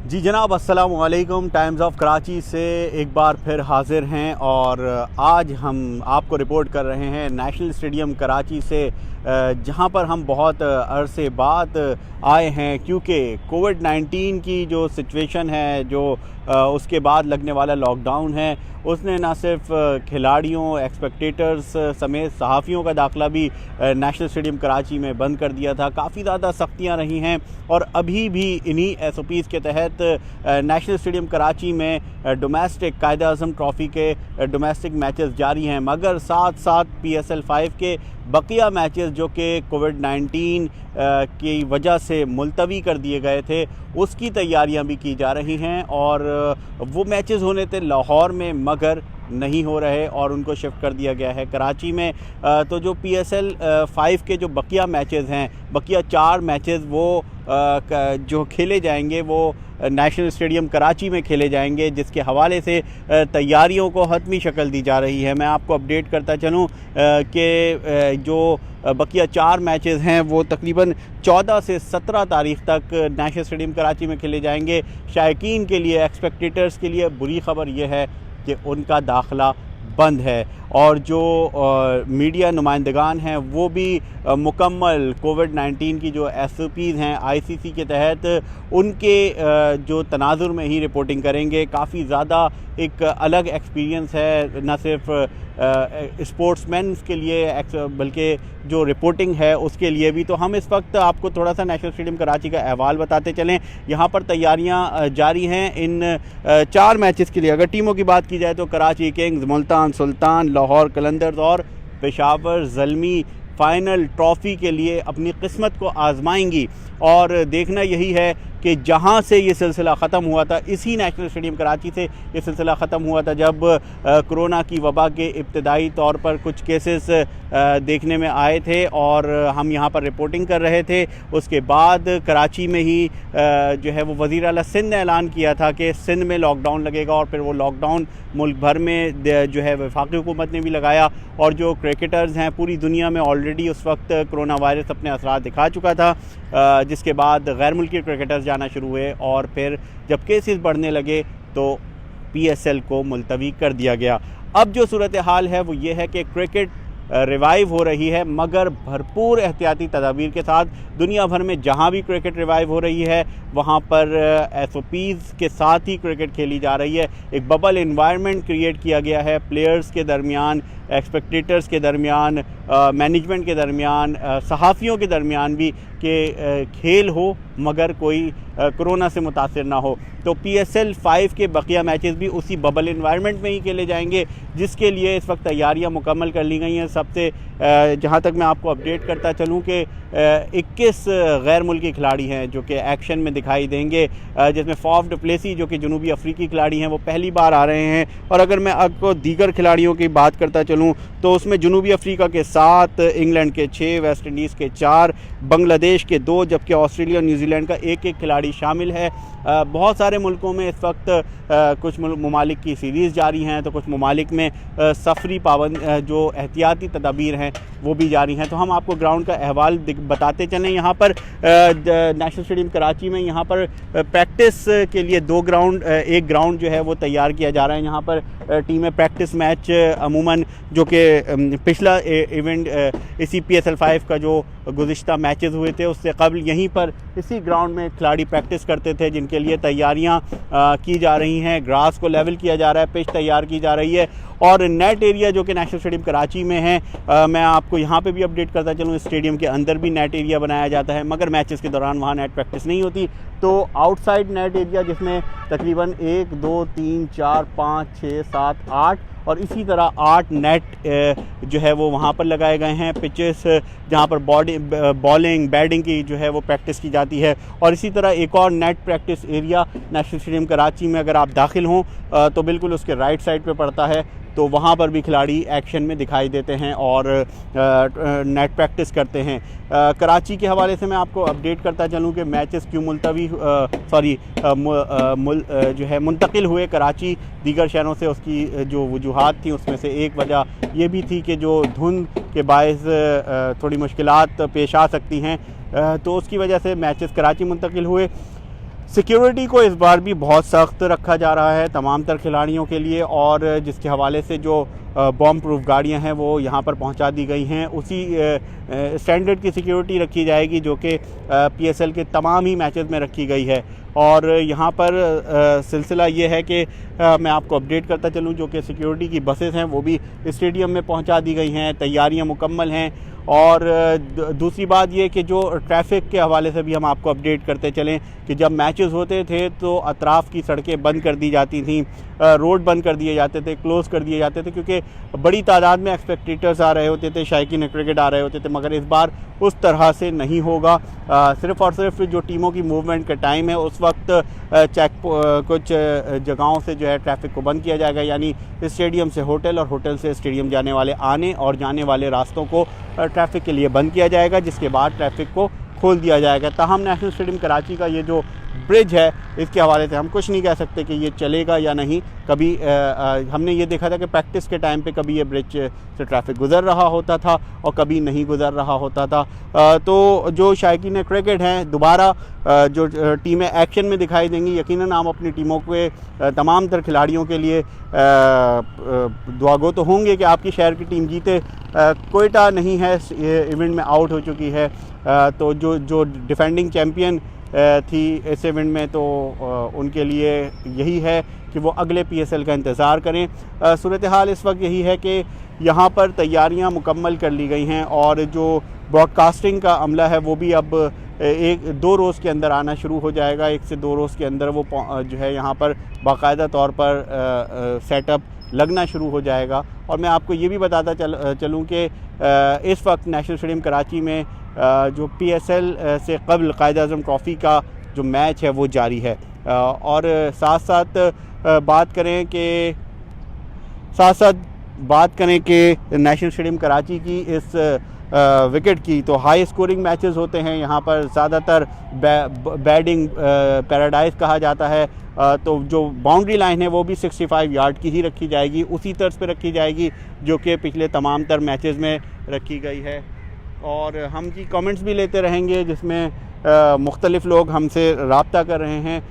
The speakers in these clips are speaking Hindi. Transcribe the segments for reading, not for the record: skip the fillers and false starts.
जी जनाब, अस्सलाम वालेकुम। टाइम्स ऑफ कराची से एक बार फिर हाज़िर हैं और आज हम आपको रिपोर्ट कर रहे हैं नेशनल स्टेडियम कराची से, जहां पर हम बहुत अरसे बाद आए हैं क्योंकि कोविड-19 की जो सिचुएशन है, जो उसके बाद लगने वाला लॉकडाउन है, उसने ना सिर्फ खिलाड़ियों, एक्सपेक्टेटर्स समेत सहाफ़ियों का दाखिला भी नेशनल स्टेडियम कराची में बंद कर दिया था। काफ़ी ज़्यादा सख्तियाँ रही हैं और अभी भी इन्हीं SOPs के तहत नेशनल स्टेडियम कराची में डोमेस्टिक कायद-ए-आज़म ट्रॉफ़ी के डोमेस्टिक मैचेस जारी हैं, मगर साथ साथ PSL 5 के बकिया मैचेस जो कि कोविड-19 की वजह से मुलतवी कर दिए गए थे, उसकी तैयारियां भी की जा रही हैं और वो मैचेस होने थे लाहौर में, मगर नहीं हो रहे और उनको शिफ्ट कर दिया गया है कराची में। तो जो PSL 5 के जो बकिया मैचेस हैं, बकिया 4 मैचेस वो जो खेले जाएंगे वो नेशनल स्टेडियम कराची में खेले जाएंगे, जिसके हवाले से तैयारियों को हतमी शक्ल दी जा रही है। मैं आपको अपडेट करता चलूँ कि जो बकिया 4 मैचेस हैं वो तकरीबन 14 से 17 तारीख़ तक नेशनल स्टेडियम कराची में खेले जाएंगे। शायकीन के लिए, एक्सपेक्टेटर्स के लिए बुरी ख़बर यह है कि उनका दाखिला बंद है और जो मीडिया नुमाइंदगान हैं वो भी मुकम्मल कोविड-19 की जो SOPs हैं ICC के तहत, उनके जो तनाजुर में ही रिपोर्टिंग करेंगे। काफ़ी ज़्यादा एक अलग एक्सपीरियंस है, न सिर्फ स्पोर्ट्समैन के लिए बल्कि जो रिपोर्टिंग है उसके लिए भी। तो हम इस वक्त आपको थोड़ा सा नेशनल स्टेडियम कराची का अहवाल बताते चलें। यहाँ पर तैयारियाँ जारी हैं इन 4 मैचेस के लिए। अगर टीमों की बात की जाए तो कराची किंग्स, मुल्तान सुल्तान, लाहौर कलंदर्स और पेशावर ज़ल्मी फ़ाइनल ट्रॉफ़ी के लिए अपनी किस्मत को आजमाएंगी। और देखना यही है कि जहां से ये सिलसिला ख़त्म हुआ था, इसी नेशनल स्टेडियम कराची से ये सिलसिला ख़त्म हुआ था जब कोरोना की वबा के इब्तदाई तौर पर कुछ केसेस देखने में आए थे और हम यहाँ पर रिपोर्टिंग कर रहे थे। उसके बाद कराची में ही जो है वो वज़ीर आला सिंध ने ऐलान किया था कि सिंध में लॉकडाउन लगेगा और फिर वो लॉकडाउन मुल्क भर में जो है वफाकी हुकूमत ने भी लगाया। और जो क्रिकेटर्स हैं पूरी दुनिया में ऑलरेडी उस वक्त कोरोना वायरस अपने असरात दिखा चुका था, जिसके बाद गैर मुल्की क्रिकेटर्स जाना शुरू हुए और फिर जब केसेस बढ़ने लगे तो PSL को मुलतवी कर दिया गया। अब जो सूरत हाल है वो ये है कि क्रिकेट रिवाइव हो रही है, मगर भरपूर एहतियाती तदाबीर के साथ। दुनिया भर में जहाँ भी क्रिकेट रिवाइव हो रही है वहाँ पर SOPs के साथ ही क्रिकेट खेली जा रही है। एक बबल इन्वायरमेंट क्रिएट किया गया है प्लेयर्स के दरमियान, एक्सपेक्टेटर्स के दरमियान, मैनेजमेंट के दरमियान, सहाफ़ियों के दरमियान भी, कि खेल हो मगर कोई कोरोना से मुतासिर ना हो। तो PSL 5 के बकिया मैचेस भी उसी बबल इन्वायरमेंट में ही खेले जाएंगे, जिसके लिए इस वक्त तैयारियां मुकम्मल कर ली गई हैं। सबसे जहां तक मैं आपको अपडेट करता चलूं कि 21 गैर मुल्की खिलाड़ी हैं जो कि एक्शन में दिखाई देंगे, जिसमें फाफ डु प्लेसी जो कि जनूबी अफ्रीकी खिलाड़ी हैं वो पहली बार आ रहे हैं। और अगर मैं आपको दीगर खिलाड़ियों की बात करता चलूँ तो उसमें जनूबी अफ्रीका के 7, इंग्लैंड के 6, वेस्ट इंडीज़ के 4, बांग्लादेश के 2, जबकि ऑस्ट्रेलिया और न्यूजीलैंड का एक खिलाड़ी शामिल है। बहुत सारे मुल्कों में इस वक्त कुछ ममालिक की सीरीज़ जारी हैं तो कुछ ममालिक में सफरी पाबंद जो एहतियाती तदाबीर हैं वो भी जारी हैं। तो हम आपको ग्राउंड का अहवाल बताते चलें। यहाँ पर नेशनल स्टेडियम कराची में यहाँ पर प्रैक्टिस के लिए 2 ग्राउंड, एक ग्राउंड जो है वो तैयार किया जा रहा है। यहाँ पर टीमें प्रैक्टिस मैच अमूमन जो कि पिछला इवेंट इसी PSL 5 का जो गुज़िश्ता मैचेस हुए थे उससे कबल यहीं पर इसी ग्राउंड में खिलाड़ी प्रैक्टिस करते थे, जिनके लिए तैयारियां की जा रही हैं। ग्रास को लेवल किया जा रहा है, पिच तैयार की जा रही है और नेट एरिया जो कि नेशनल स्टेडियम कराची में है, मैं आपको यहाँ पे भी अपडेट करता चलूँ, स्टेडियम के अंदर भी नेट एरिया बनाया जाता है, मगर मैचेस के दौरान वहाँ नेट प्रैक्टिस नहीं होती। तो आउटसाइड नेट एरिया जिसमें तकरीबन 1, 2, 3, 4, 5, 6, 7, 8 और इसी तरह 8 नेट जो है वो वहाँ पर लगाए गए हैं। पिचेस जहाँ पर बॉलिंग बैटिंग की जो है वो प्रैक्टिस की जाती है। और इसी तरह एक और net practice area national stadium Karachi में अगर आप दाखिल हों तो बिल्कुल उसके राइट साइड पे पड़ता है, तो वहाँ पर भी खिलाड़ी एक्शन में दिखाई देते हैं और नेट प्रैक्टिस करते हैं। कराची के हवाले से मैं आपको अपडेट करता चलूँ कि मैचेस क्यों जो है मुंतकिल हुए कराची दीगर शहरों से, उसकी जो वजूहात थी उसमें से एक वजह ये भी थी कि जो धुंध के बायस थोड़ी मुश्किलात पेश आ सकती हैं, तो उसकी वजह से मैचेस कराची मुंतकिल हुए। सिक्योरिटी को इस बार भी बहुत सख्त रखा जा रहा है तमाम तर खिलाड़ियों के लिए, और जिसके हवाले से जो बॉम्ब प्रूफ गाड़ियां हैं वो यहाँ पर पहुँचा दी गई हैं। उसी स्टैंडर्ड की सिक्योरिटी रखी जाएगी जो कि PSL के तमाम ही मैचेस में रखी गई है। और यहाँ पर सिलसिला ये है कि मैं आपको अपडेट करता चलूँ, जो कि सिक्योरिटी की बसेस हैं वो भी स्टेडियम में पहुँचा दी गई हैं, तैयारियाँ मुकम्मल हैं। और दूसरी बात ये कि जो ट्रैफिक के हवाले से भी हम आपको अपडेट करते चलें कि जब मैचेस होते थे तो अतराफ़ की सड़कें बंद कर दी जाती थीं, रोड बंद कर दिए जाते थे, क्लोज़ कर दिए जाते थे, क्योंकि बड़ी तादाद में स्पेक्टेटर्स आ रहे होते थे, शायकीन क्रिकेट आ रहे होते थे। मगर इस बार उस तरह से नहीं होगा। सिर्फ़ और सिर्फ जो टीमों की मूवमेंट का टाइम है उस वक्त कुछ जगहों से जो है ट्रैफिक को बंद किया जाएगा, यानी स्टेडियम से होटल और होटल से स्टेडियम जाने वाले आने और जाने वाले रास्तों को ट्रैफिक के लिए बंद किया जाएगा, जिसके बाद ट्रैफिक को खोल दिया जाएगा। ताहम नेशनल स्टेडियम कराची का ये जो ब्रिज है इसके हवाले से हम कुछ नहीं कह सकते कि ये चलेगा या नहीं। कभी हमने ये देखा था कि प्रैक्टिस के टाइम पे कभी ये ब्रिज से ट्रैफिक गुज़र रहा होता था और कभी नहीं गुज़र रहा होता था। तो जो शायकीन क्रिकेट हैं दोबारा जो टीमें एक्शन में दिखाई देंगी, यकीनन हम अपनी टीमों के तमाम तर खिलाड़ियों के लिए दुआगो तो होंगे कि आपकी शहर की टीम जीते। कोयटा नहीं है, इवेंट में आउट हो चुकी है, तो जो डिफेंडिंग चैम्पियन थी इस इवेंट में, तो उनके लिए यही है कि वो अगले PSL का इंतज़ार करें। सूरत हाल इस वक्त यही है कि यहाँ पर तैयारियाँ मुकम्मल कर ली गई हैं और जो ब्रॉडकास्टिंग का अमला है वो भी अब 1-2 रोज़ के अंदर आना शुरू हो जाएगा। 1 से 2 रोज़ के अंदर वो जो है यहाँ पर बाकायदा तौर पर सेटअप लगना शुरू हो जाएगा। और मैं आपको ये भी बताता चलूँ कि इस वक्त नेशनल स्टेडियम कराची में जो PSL से कबल कायद-ए-आज़म ट्रॉफ़ी का जो मैच है वो जारी है। और साथ साथ बात करें कि नेशनल स्टेडियम कराची की इस विकेट की, तो हाई स्कोरिंग मैचेस होते हैं यहाँ पर। ज़्यादातर बैटिंग पैराडाइज कहा जाता है, तो जो बाउंड्री लाइन है वो भी 65 यार्ड की ही रखी जाएगी, उसी तर्ज पे रखी जाएगी जो कि पिछले तमाम तर मैचेस में रखी गई है। और हम जी कमेंट्स भी लेते रहेंगे जिसमें मुख्तलिफ़ लोग हमसे रब्ता कर रहे हैं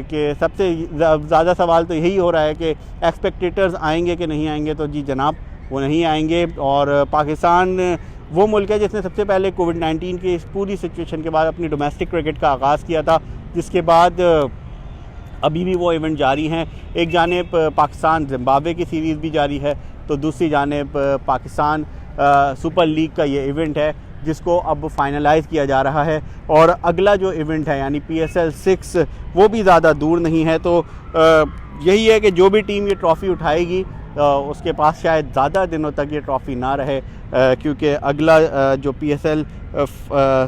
कि सबसे ज़्यादा सवाल तो यही हो रहा है कि एक्सपेक्टेटर्स आएंगे कि नहीं आएंगे। तो जी जनाब, वो नहीं आएंगे। और पाकिस्तान वो मुल्क है जिसने सबसे पहले कोविड-19 की इस पूरी सिचुएशन के बाद अपनी डोमेस्टिक क्रिकेट का आगाज़ किया था, जिसके बाद अभी भी वो इवेंट जारी हैं। एक जानिब पाकिस्तान जिम्बाब्वे की सीरीज़ भी जारी है, तो दूसरी जानिब पाकिस्तान सुपर लीग का ये इवेंट है जिसको अब फाइनलाइज़ किया जा रहा है। और अगला जो इवेंट है यानी PSL 6 वो भी ज़्यादा दूर नहीं है। तो यही है कि जो भी टीम ये ट्रॉफ़ी उठाएगी उसके पास शायद ज़्यादा दिनों तक ये ट्रॉफ़ी ना रहे, क्योंकि अगला जो PSL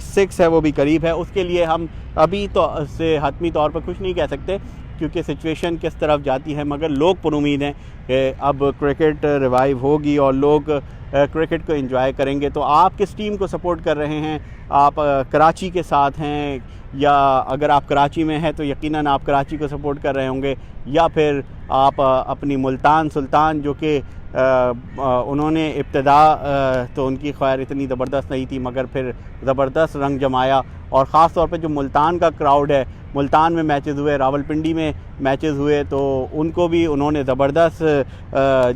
6 है वो भी करीब है। उसके लिए हम अभी तो से हतमी तौर पर कुछ नहीं कह सकते क्योंकि सिचुएशन किस तरफ जाती है, मगर लोग पुरुमीद हैं कि अब क्रिकेट रिवाइव होगी और लोग क्रिकेट को एंजॉय करेंगे। तो आप किस टीम को सपोर्ट कर रहे हैं? आप कराची के साथ हैं, या अगर आप कराची में हैं तो यकीनन आप कराची को सपोर्ट कर रहे होंगे, या फिर आप अपनी मुल्तान सुल्तान जो कि उन्होंने इब्तिदा तो उनकी खैर इतनी ज़बरदस्त नहीं थी मगर फिर ज़बरदस्त रंग जमाया। और ख़ास तौर पे जो मुल्तान का क्राउड है, मुल्तान में मैचेस हुए, रावलपिंडी में मैचेस हुए, तो उनको भी उन्होंने ज़बरदस्त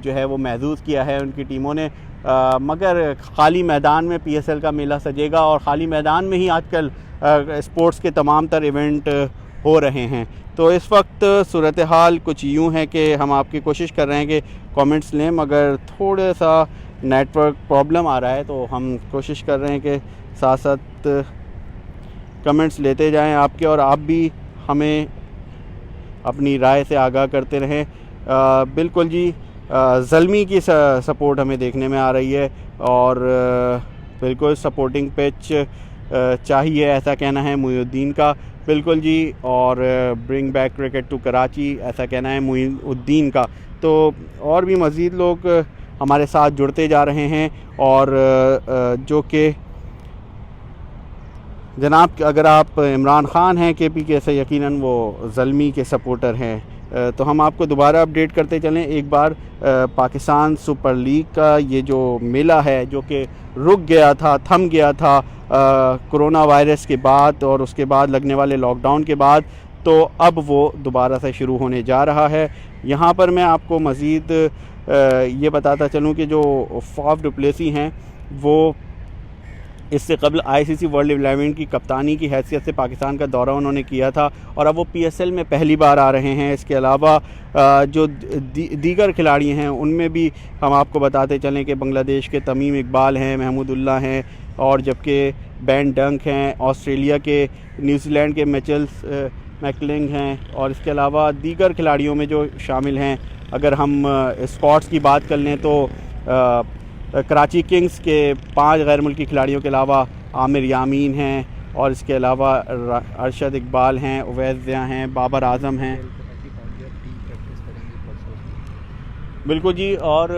जो है वो महसूस किया है उनकी टीमों ने। मगर ख़ाली मैदान में PSL का मेला सजेगा और ख़ाली मैदान में ही आजकल स्पोर्ट्स के तमाम तर इवेंट हो रहे हैं। तो इस वक्त सूरत हाल कुछ यूँ है कि हम आपकी कोशिश कर रहे हैं कि कमेंट्स लें, मगर थोड़ा सा नेटवर्क प्रॉब्लम आ रहा है, तो हम कोशिश कर रहे हैं कि साथ साथ कमेंट्स लेते जाएं आपके, और आप भी हमें अपनी राय से आगाह करते रहें। बिल्कुल जी, ज़ल्मी की सपोर्ट हमें देखने में आ रही है और बिल्कुल सपोर्टिंग पिच चाहिए, ऐसा कहना है मुईनुद्दीन का। बिल्कुल जी, और bring back cricket to Karachi, ऐसा कहना है मुईनुद्दीन का। तो और भी मज़ीद लोग हमारे साथ जुड़ते जा रहे हैं, और जो कि जनाब अगर आप इमरान ख़ान हैं KPK से, यकीनन वो ज़ल्मी के सपोर्टर हैं। तो हम आपको दोबारा अपडेट करते चलें एक बार। पाकिस्तान सुपर लीग का ये जो मेला है जो कि रुक गया था, थम गया था कोरोना वायरस के बाद और उसके बाद लगने वाले लॉकडाउन के बाद, तो अब वो दोबारा से शुरू होने जा रहा है। यहाँ पर मैं आपको मज़ीद ये बताता चलूँ कि जो फाफ डु प्लेसी हैं वो इससे कबल आईसीसी वर्ल्ड 11 की कप्तानी की हैसियत से पाकिस्तान का दौरा उन्होंने किया था और अब वो पीएसएल में पहली बार आ रहे हैं। इसके अलावा जो दीगर खिलाड़ी हैं उनमें भी हम आपको बताते चलें कि बांग्लादेश के तमीम इकबाल हैं, महमूदुल्लाह हैं, और जबकि बेन डंक हैं, ऑस्ट्रेलिया के, न्यूजीलैंड के मिचेल्स मैकलिंग हैं, और इसके अलावा दीगर खिलाड़ियों में जो शामिल हैं। अगर हम स्कॉट्स की बात कर लें तो कराची किंग्स के 5 गैर मुल्की खिलाड़ियों के अलावा आमिर यामीन हैं, और इसके अलावा अरशद इकबाल हैं, उवैस ज़िया हैं, बाबर आज़म हैं। बिल्कुल जी। और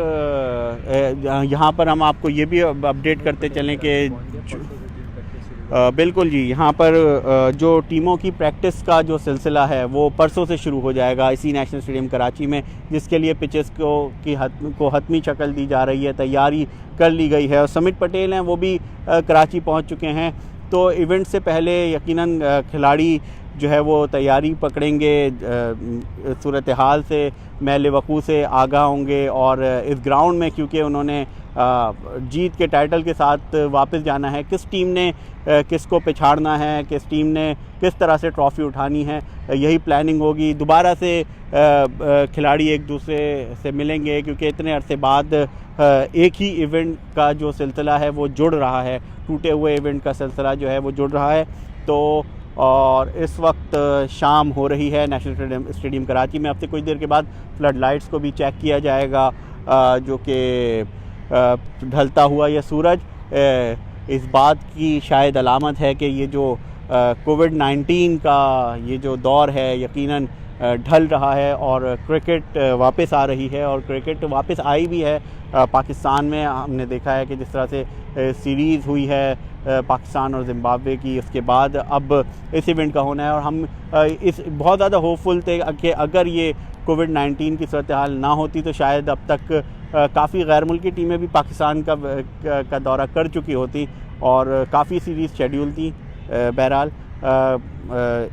यहाँ पर हम आपको ये भी अपडेट करते चलें कि बिल्कुल जी, यहाँ पर जो टीमों की प्रैक्टिस का जो सिलसिला है वो परसों से शुरू हो जाएगा इसी नेशनल स्टेडियम कराची में, जिसके लिए पिचेस को हतमी शक्ल दी जा रही है, तैयारी कर ली गई है। और समित पटेल हैं वो भी कराची पहुँच चुके हैं। तो इवेंट से पहले यकीनन खिलाड़ी जो है वो तैयारी पकड़ेंगे, सूरत हाल से मैल वक़ू से आगाह होंगे, और इस ग्राउंड में क्योंकि उन्होंने जीत के टाइटल के साथ वापस जाना है, किस टीम ने किसको पिछाड़ना है, किस टीम ने किस तरह से ट्रॉफ़ी उठानी है, यही प्लानिंग होगी। दोबारा से खिलाड़ी एक दूसरे से मिलेंगे क्योंकि इतने अरसे बाद एक ही इवेंट का जो सिलसिला है वो जुड़ रहा है, टूटे हुए इवेंट का सिलसिला जो है वो जुड़ रहा है। तो और इस वक्त शाम हो रही है नेशनल स्टेडियम कराची में। अब से कुछ देर के बाद फ्लड लाइट्स को भी चेक किया जाएगा, जो कि ढलता हुआ यह सूरज इस बात की शायद अलामत है कि ये जो कोविड-19 का ये जो दौर है यकीनन ढल रहा है और क्रिकेट वापस आ रही है, और क्रिकेट वापस आई भी है पाकिस्तान में। हमने देखा है कि जिस तरह से सीरीज़ हुई है पाकिस्तान और ज़िम्बाब्वे की, उसके बाद अब इस इवेंट का होना है। और हम इस बहुत ज़्यादा होपफुल थे कि अगर ये कोविड-19 की सूरत हाल ना होती तो शायद अब तक काफ़ी गैर मुल्की टीमें भी पाकिस्तान का दौरा कर चुकी होती और काफ़ी सीरीज़ शेड्यूल थी। बहरहाल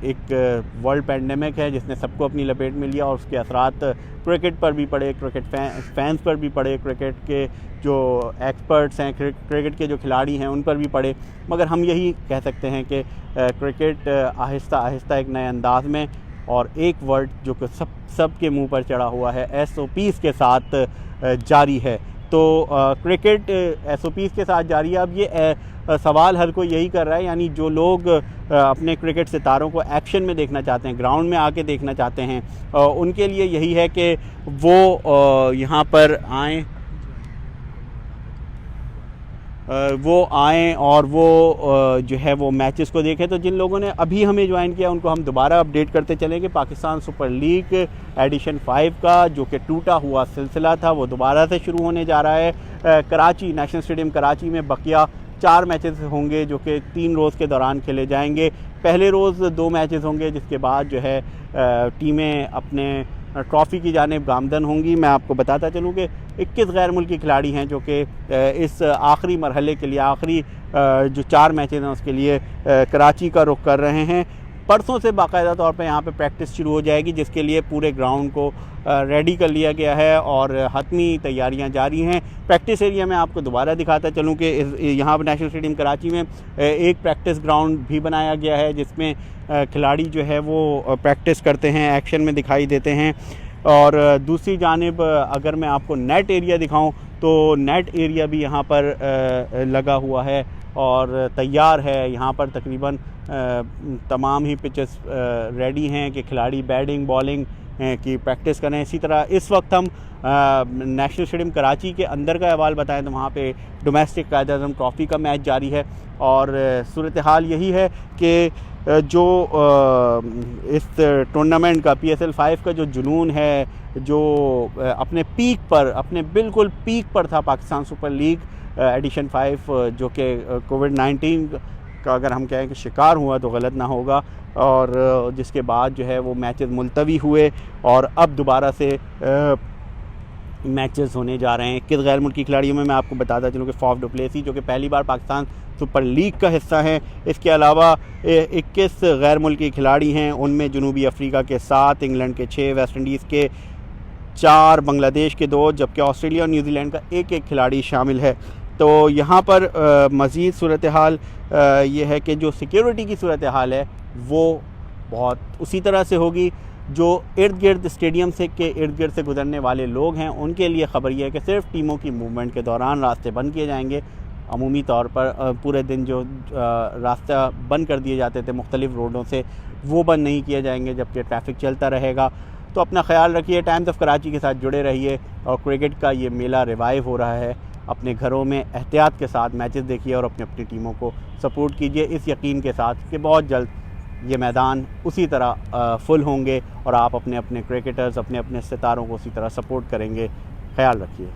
एक वर्ल्ड पैंडेमिक है जिसने सबको अपनी लपेट में लिया, और उसके असरात क्रिकेट पर भी पड़े, क्रिकेट फैंस पर भी पड़े, क्रिकेट के जो एक्सपर्ट्स हैं, क्रिकेट के जो खिलाड़ी हैं उन पर भी पड़े। मगर हम यही कह सकते हैं कि क्रिकेट आहिस्ता आहिस्ता एक नए अंदाज में और एक वर्ड जो कि सब के मुंह पर चढ़ा हुआ है, SOPs के साथ जारी है। तो क्रिकेट SOPs के साथ जारी है। अब ये सवाल हर कोई यही कर रहा है, यानी जो लोग अपने क्रिकेट सितारों को एक्शन में देखना चाहते हैं, ग्राउंड में आके देखना चाहते हैं, उनके लिए यही है कि वो यहाँ पर आएँ, और वो जो है वो मैचेस को देखें। तो जिन लोगों ने अभी हमें ज्वाइन किया उनको हम दोबारा अपडेट करते चलें कि पाकिस्तान सुपर लीग एडिशन 5 का जो कि टूटा हुआ सिलसिला था वो दोबारा से शुरू होने जा रहा है। कराची नेशनल स्टेडियम कराची में बकिया 4 मैचेस होंगे जो कि 3 रोज़ के दौरान खेले जाएंगे। पहले रोज़ 2 मैचेस होंगे, जिसके बाद जो है टीमें अपने ट्रॉफ़ी की जानिब गामदन होंगी। मैं आपको बताता चलूँ कि 21 गैर मुल्की खिलाड़ी हैं जो कि इस आखिरी मरहले के लिए, आखिरी जो 4 मैचेस हैं उसके लिए कराची का रुख कर रहे हैं। परसों से बाकायदा तौर पे यहाँ पे प्रैक्टिस शुरू हो जाएगी, जिसके लिए पूरे ग्राउंड को रेडी कर लिया गया है और हतमी तैयारियां जारी हैं। प्रैक्टिस एरिया में आपको दोबारा दिखाता चलूँ कि यहाँ पर नेशनल स्टेडियम कराची में एक प्रैक्टिस ग्राउंड भी बनाया गया है, जिसमें खिलाड़ी जो है वो प्रैक्टिस करते हैं, एक्शन में दिखाई देते हैं। और दूसरी जानिब अगर मैं आपको नेट एरिया दिखाऊं तो नेट एरिया भी यहाँ पर लगा हुआ है और तैयार है। यहाँ पर तकरीबन तमाम ही पिचेस रेडी हैं कि खिलाड़ी बैटिंग बॉलिंग की प्रैक्टिस करें। इसी तरह इस वक्त हम नेशनल स्टेडियम कराची के अंदर का अहवाल बताएं तो वहाँ पे डोमेस्टिक कायद-ए-आज़म ट्रॉफ़ी का मैच जारी है, और सूरत हाल यही है कि जो इस टूर्नामेंट का PSL 5 का जो जुनून है, जो अपने पीक पर, अपने बिल्कुल पीक पर था पाकिस्तान सुपर लीग एडिशन 5, जो कि कोविड-19 का अगर हम कहें कि शिकार हुआ तो गलत ना होगा, और जिसके बाद जो है वो मैचेस मुलतवी हुए और अब दोबारा से मैचेस होने जा रहे हैं। 21 गैर मुल्की खिलाड़ियों में मैं आपको बताता चलूँ कि फाफ डु प्लेसी जो कि पहली बार पाकिस्तान सुपर लीग का हिस्सा हैं। इसके अलावा 21 गैर मुल्की खिलाड़ी हैं, उनमें जनूबी अफ्रीका के 7, इंग्लैंड के 6, वेस्ट इंडीज़ के 4, बांग्लादेश के 2, जबकि ऑस्ट्रेलिया और न्यूजीलैंड का एक खिलाड़ी शामिल है। तो यहाँ पर मज़ीद सूरत हाल ये है कि जो सिक्योरिटी की सूरत हाल है वो बहुत उसी तरह से होगी। जो इर्द गिर्द स्टेडियम से के इर्द गिर्द से गुजरने वाले लोग हैं उनके लिए ख़बर यह है कि सिर्फ टीमों की मूवमेंट के दौरान रास्ते बंद किए जाएंगे। अमूमी तौर पर पूरे दिन जो रास्ता बंद कर दिए जाते थे मुख्तलिफ़ रोडों से, वो बंद नहीं किए जाएंगे, जबकि ट्रैफिक चलता रहेगा। तो अपना ख्याल रखिए, टाइम्स ऑफ कराची के साथ जुड़े रहिए और क्रिकेट का ये मेला रिवाइव हो रहा है। अपने घरों में एहतियात के साथ मैचेस देखिए और अपनी अपनी टीमों को सपोर्ट कीजिए, इस यकीन के साथ कि बहुत जल्द ये मैदान उसी तरह फुल होंगे और आप अपने अपने क्रिकेटर्स, अपने अपने सितारों को उसी तरह सपोर्ट करेंगे। ख्याल रखिए।